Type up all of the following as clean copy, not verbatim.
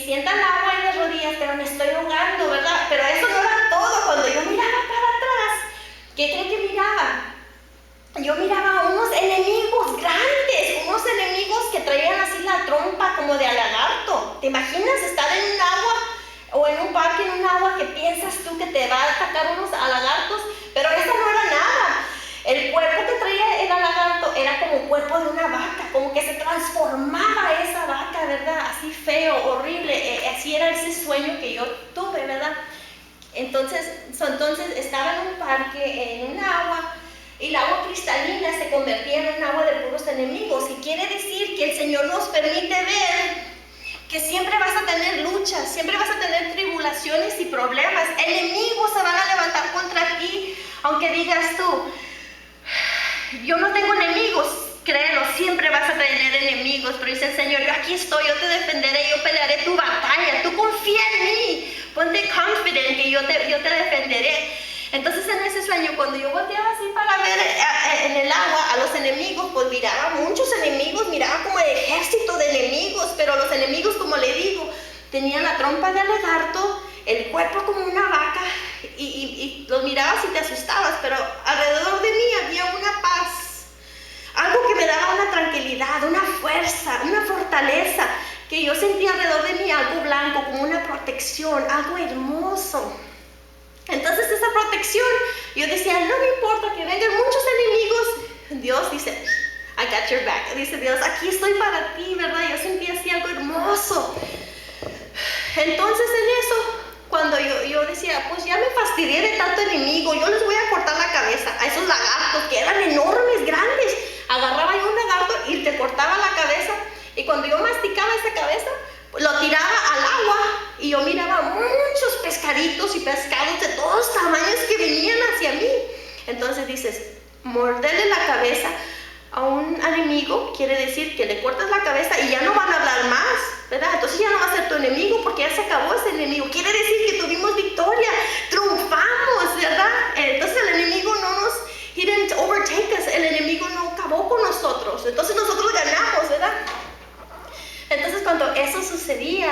sientan agua en las rodillas, pero me estoy ahogando, ¿verdad? Pero eso no era todo. Cuando yo miraba para atrás, ¿qué creen que miraba? Yo miraba a unos enemigos grandes, unos enemigos que traían así la trompa como de lagarto. ¿Te imaginas estar en un agua o en un parque, en un agua que piensas tú que te va a atacar unos lagartos? Pero eso no era nada. El cuerpo que traía el lagarto era como el cuerpo de una vaca, como que se transformaba esa vaca, ¿verdad? Así feo, horrible. Así era ese sueño que yo tuve, ¿verdad? Entonces estaba en un parque, en un agua, y el agua cristalina se convertía en un agua de puros enemigos. Y quiere decir que el Señor nos permite ver que siempre vas a tener luchas, siempre vas a tener tribulaciones y problemas. Enemigos se van a levantar contra ti, aunque digas tú, yo no tengo enemigos. Créelo, siempre vas a tener enemigos, pero dice el Señor, yo aquí estoy, yo te defenderé, yo pelearé tu batalla, tú confía en mí, ponte confident que yo te defenderé. Entonces en ese sueño, cuando yo volteaba así para ver en el agua a los enemigos, pues miraba muchos enemigos, miraba como el ejército de enemigos, pero los enemigos, como le digo, tenían la trompa de lagarto, el cuerpo como una vaca, y los mirabas y te asustabas, pero alrededor de mí había una paz, algo que me daba una tranquilidad, una fuerza, una fortaleza, que yo sentía alrededor de mí algo blanco, como una protección, algo hermoso. Entonces esa protección, yo decía, no me importa que vengan muchos enemigos, Dios dice, I got your back, dice Dios, aquí estoy para ti, ¿verdad? Yo sentía así algo hermoso. Entonces en eso, cuando yo decía, pues ya me fastidié de tanto enemigo, yo les voy a cortar la cabeza a esos lagartos que eran enormes, grandes. Agarraba yo un lagarto y te cortaba la cabeza, y cuando yo masticaba esa cabeza, lo tiraba al agua y yo miraba muchos pescaditos y pescados de todos tamaños que venían hacia mí. Entonces dices, morderle la cabeza a un enemigo quiere decir que le cortas la cabeza y ya no van a hablar más, ¿verdad? Entonces ya no va a ser tu enemigo porque ya se acabó ese enemigo. Quiere decir que tuvimos victoria, triunfamos, ¿verdad? Entonces el enemigo he didn't overtake us, el enemigo no acabó con nosotros, entonces nosotros ganamos, ¿verdad? Entonces cuando eso sucedía,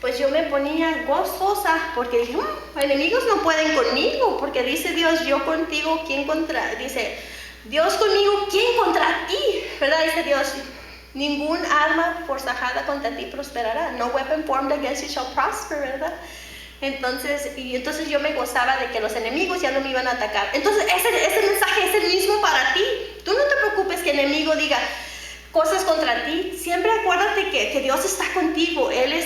pues yo me ponía gozosa porque dije, enemigos no pueden conmigo, porque dice Dios, yo contigo, ¿quién contra? Dice, Dios conmigo, ¿quién contra ti? ¿Verdad? Dice Dios, ningún arma forjada contra ti prosperará. No weapon formed against you shall prosper, ¿verdad? Entonces yo me gozaba de que los enemigos ya no me iban a atacar. Entonces ese mensaje es el mismo para ti. Tú no te preocupes que el enemigo diga cosas contra ti. Siempre acuérdate que Dios está contigo. Él es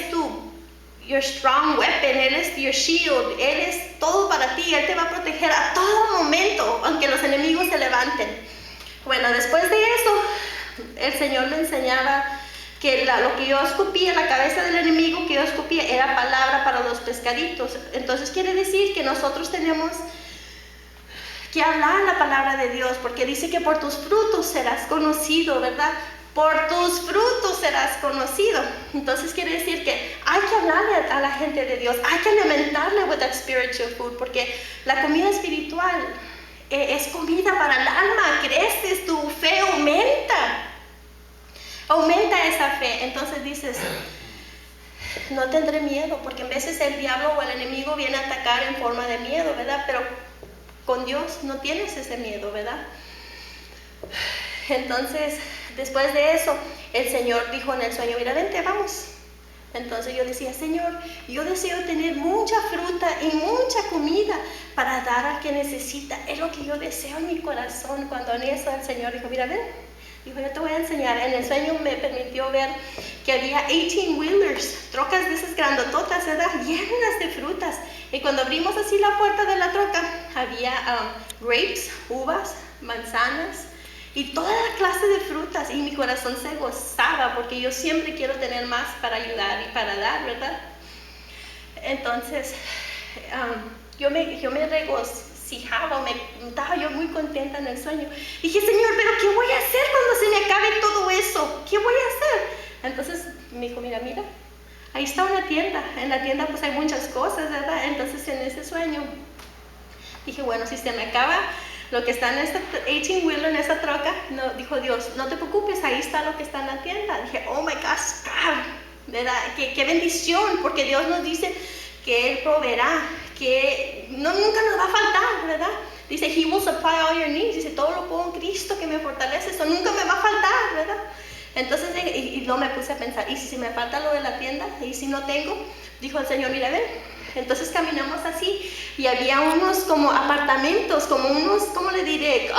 your strong weapon, Él es your shield, Él es todo para ti, Él te va a proteger a todo momento, aunque los enemigos se levanten. Bueno, después de eso, el Señor me enseñaba que lo que yo escupía, la cabeza del enemigo que yo escupía, era palabra para los pescaditos. Entonces quiere decir que nosotros tenemos que hablar la palabra de Dios, porque dice que por tus frutos serás conocido, ¿verdad? Por tus frutos serás conocido. Entonces quiere decir que hay que hablarle a la gente de Dios, hay que alimentarle with that spiritual food, porque la comida espiritual es comida para el alma. Creces, tu fe aumenta esa fe. Entonces dices, no tendré miedo, porque a veces el diablo o el enemigo viene a atacar en forma de miedo, ¿verdad? Pero con Dios no tienes ese miedo, ¿verdad? Entonces, después de eso, el Señor dijo en el sueño, mira, vente, vamos. Entonces yo decía, Señor, yo deseo tener mucha fruta y mucha comida para dar al que necesita. Es lo que yo deseo en mi corazón. Cuando en eso el Señor dijo, mira, ven. Dijo, yo te voy a enseñar. En el sueño me permitió ver que había 18-wheelers, trocas de esas grandototas, ¿verdad? Llenas de frutas. Y cuando abrimos así la puerta de la troca, había grapes, uvas, manzanas, y toda la clase de frutas, y mi corazón se gozaba porque yo siempre quiero tener más para ayudar y para dar, ¿verdad? Entonces yo me regocijaba, estaba yo muy contenta en el sueño. Dije, Señor, pero ¿qué voy a hacer cuando se me acabe todo eso? ¿Qué voy a hacer? Entonces me dijo, mira, ahí está una tienda. En la tienda pues hay muchas cosas, ¿verdad? Entonces en ese sueño dije, bueno, si se me acaba lo que está en esta 18-wheeler, en esa troca, no, dijo Dios, no te preocupes, ahí está lo que está en la tienda. Dije, oh my gosh, God, ¿verdad? Qué bendición, porque Dios nos dice que Él proveerá, que nunca nos va a faltar, ¿verdad? Dice, He will supply all your needs. Dice, todo lo puedo en Cristo que me fortalece, eso nunca me va a faltar, ¿verdad? Entonces, y no me puse a pensar, ¿y si me falta lo de la tienda? ¿Y si no tengo? Dijo el Señor, mira, ven. Entonces caminamos así, y había unos como apartamentos, como unos, ¿cómo le diré?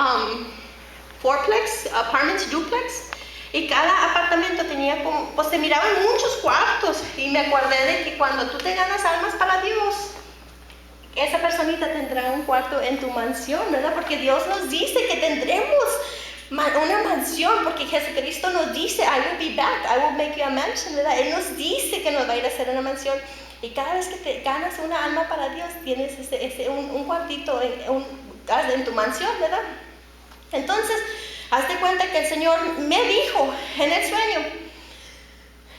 Fourplex, apartments, duplex. Y cada apartamento tenía como, pues se miraban muchos cuartos. Y me acordé de que cuando tú te ganas almas para Dios, esa personita tendrá un cuarto en tu mansión, ¿verdad? Porque Dios nos dice que tendremos una mansión, porque Jesucristo nos dice, I will be back, I will make you a mansion, ¿verdad? Él nos dice que nos va a ir a hacer una mansión. Y cada vez que te ganas una alma para Dios, tienes un cuartito en tu mansión, ¿verdad? Entonces, hazte cuenta que el Señor me dijo en el sueño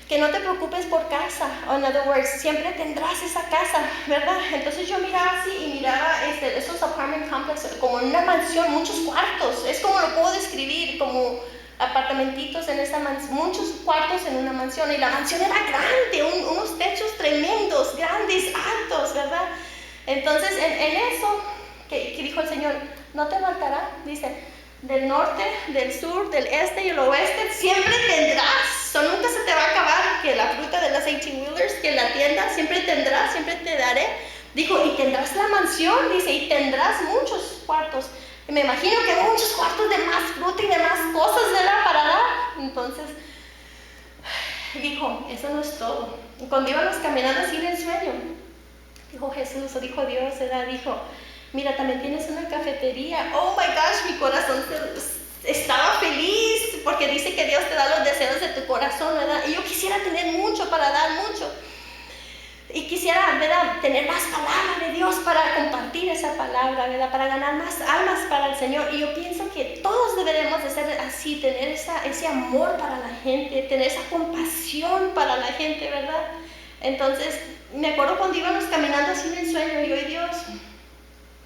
que no te preocupes por casa. In other words, siempre tendrás esa casa, ¿verdad? Entonces yo miraba así y miraba esos apartment complexes como una mansión, muchos cuartos. Es como lo puedo describir, como apartamentitos en esa mansión, muchos cuartos en una mansión. Y la mansión era grande, unos techos tremendos, grandes, altos, ¿verdad? Entonces en eso que dijo el Señor, no te faltará, dice, del norte, del sur, del este y el oeste, siempre tendrás. Nunca se te va a acabar que la fruta de las 18-wheelers, que la tienda, siempre tendrás, siempre te daré. Dijo, y tendrás la mansión, dice, y tendrás muchos cuartos. Y me imagino que muchos cuartos de más fruta y de más cosas, ¿verdad? Para dar. Entonces, dijo, eso no es todo. Y cuando íbamos caminando así en el sueño, dijo Jesús, o dijo Dios, ¿verdad? Dijo, mira, también tienes una cafetería. Oh my gosh, mi corazón estaba feliz, porque dice que Dios te da los deseos de tu corazón, ¿verdad? Y yo quisiera tener mucho para dar mucho. Y quisiera, ¿verdad?, tener más palabra de Dios para compartir esa palabra, ¿verdad?, para ganar más almas para el Señor. Y yo pienso que todos deberemos de ser así, tener ese amor para la gente, tener esa compasión para la gente, ¿verdad? Entonces, me acuerdo cuando íbamos caminando así en el sueño, yo y Dios,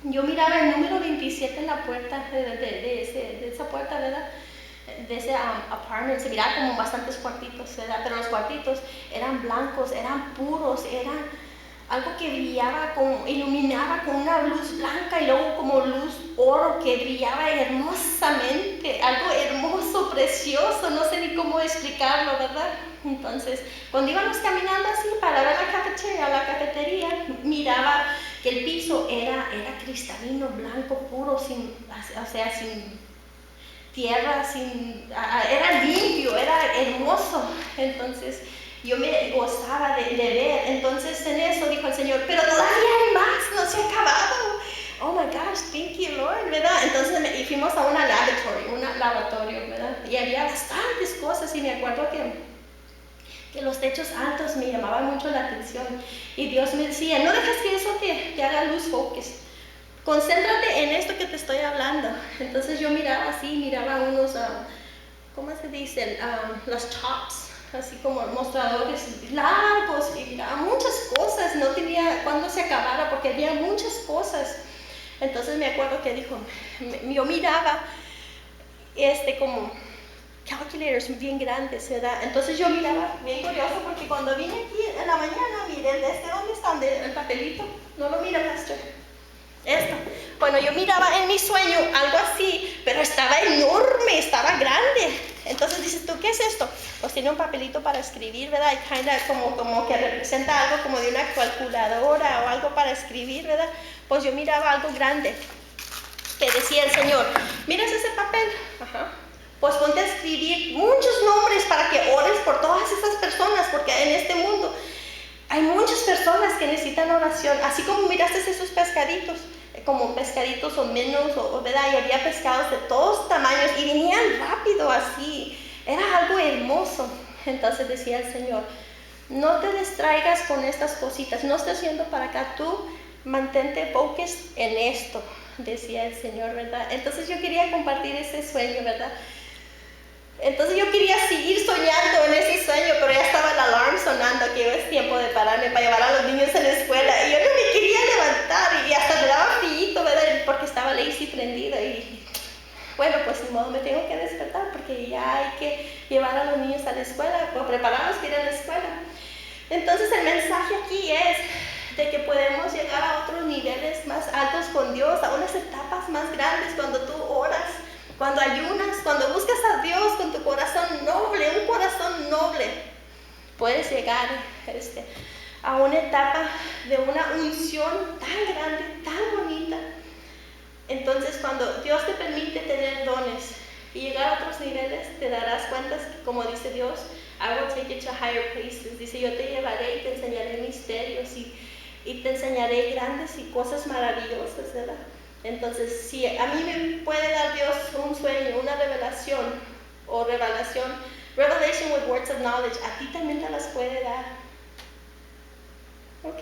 yo miraba el número 27 en la puerta de esa puerta, ¿verdad?, de ese apartment. Se miraba como bastantes cuartitos, ¿verdad? Pero los cuartitos eran blancos, eran puros, eran algo que brillaba, iluminaba con una luz blanca y luego como luz oro que brillaba hermosamente, algo hermoso, precioso, no sé ni cómo explicarlo, ¿verdad? Entonces, cuando íbamos caminando así para ver la cafetería, miraba que el piso era cristalino, blanco, puro, sin tierra, era limpio, era hermoso. Entonces yo me gozaba de ver. Entonces en eso dijo el Señor, pero todavía hay más, no se ha acabado. Oh my gosh, thank you Lord, ¿verdad? Entonces fuimos a un lavatorio, ¿verdad? Y había bastantes cosas y me acuerdo que los techos altos me llamaban mucho la atención. Y Dios me decía, no dejes que eso te haga luz focus. Concéntrate en esto que te estoy hablando. Entonces yo miraba así, miraba unos, ¿cómo se dicen? Los tops, así como mostradores largos, y miraba muchas cosas. No tenía cuándo se acabara porque había muchas cosas. Entonces me acuerdo que dijo, yo miraba como calculators bien grandes, ¿verdad? Entonces yo miraba bien curioso porque cuando vine aquí en la mañana, miré ¿dónde está el papelito? No lo mira, Pastor. Esto. Bueno, yo miraba en mi sueño algo así, pero estaba enorme, estaba grande. Entonces dices tú, ¿qué es esto? Pues tiene un papelito para escribir, ¿verdad? Y como que representa algo como de una calculadora o algo para escribir, ¿verdad? Pues yo miraba algo grande que decía el Señor, ¿miras ese papel? Ajá. Pues ponte a escribir muchos nombres para que ores por todas esas personas, porque en este mundo hay muchas personas que necesitan oración, así como miraste esos pescaditos, como pescaditos o menos, ¿verdad? Y había pescados de todos tamaños y venían rápido así, era algo hermoso. Entonces decía el Señor, no te distraigas con estas cositas, no estés yendo para acá, tú mantente focus en esto, decía el Señor, ¿verdad? Entonces yo quería compartir ese sueño, ¿verdad? Entonces yo quería seguir soñando en ese sueño, pero ya estaba el alarm sonando, que es tiempo de pararme para llevar a los niños a la escuela. Y yo no me quería levantar y hasta me daba frío, ¿verdad? Porque estaba lazy prendida. Y bueno, pues ni modo, me tengo que despertar porque ya hay que llevar a los niños a la escuela o prepararlos para ir a la escuela. Entonces el mensaje aquí es de que podemos llegar a otros niveles más altos con Dios, a unas etapas más grandes cuando tú oras, cuando ayunas, cuando buscas a Dios con tu corazón noble, un corazón noble. Puedes llegar a una etapa de una unción tan grande, tan bonita. Entonces cuando Dios te permite tener dones y llegar a otros niveles, te darás cuenta que, como dice Dios, I will take you to higher places. Dice, yo te llevaré y te enseñaré misterios y te enseñaré grandes y cosas maravillosas, ¿verdad? Entonces, si a mí me puede dar Dios un sueño, una revelación o revelation with words of knowledge, a ti también te las puede dar. Ok.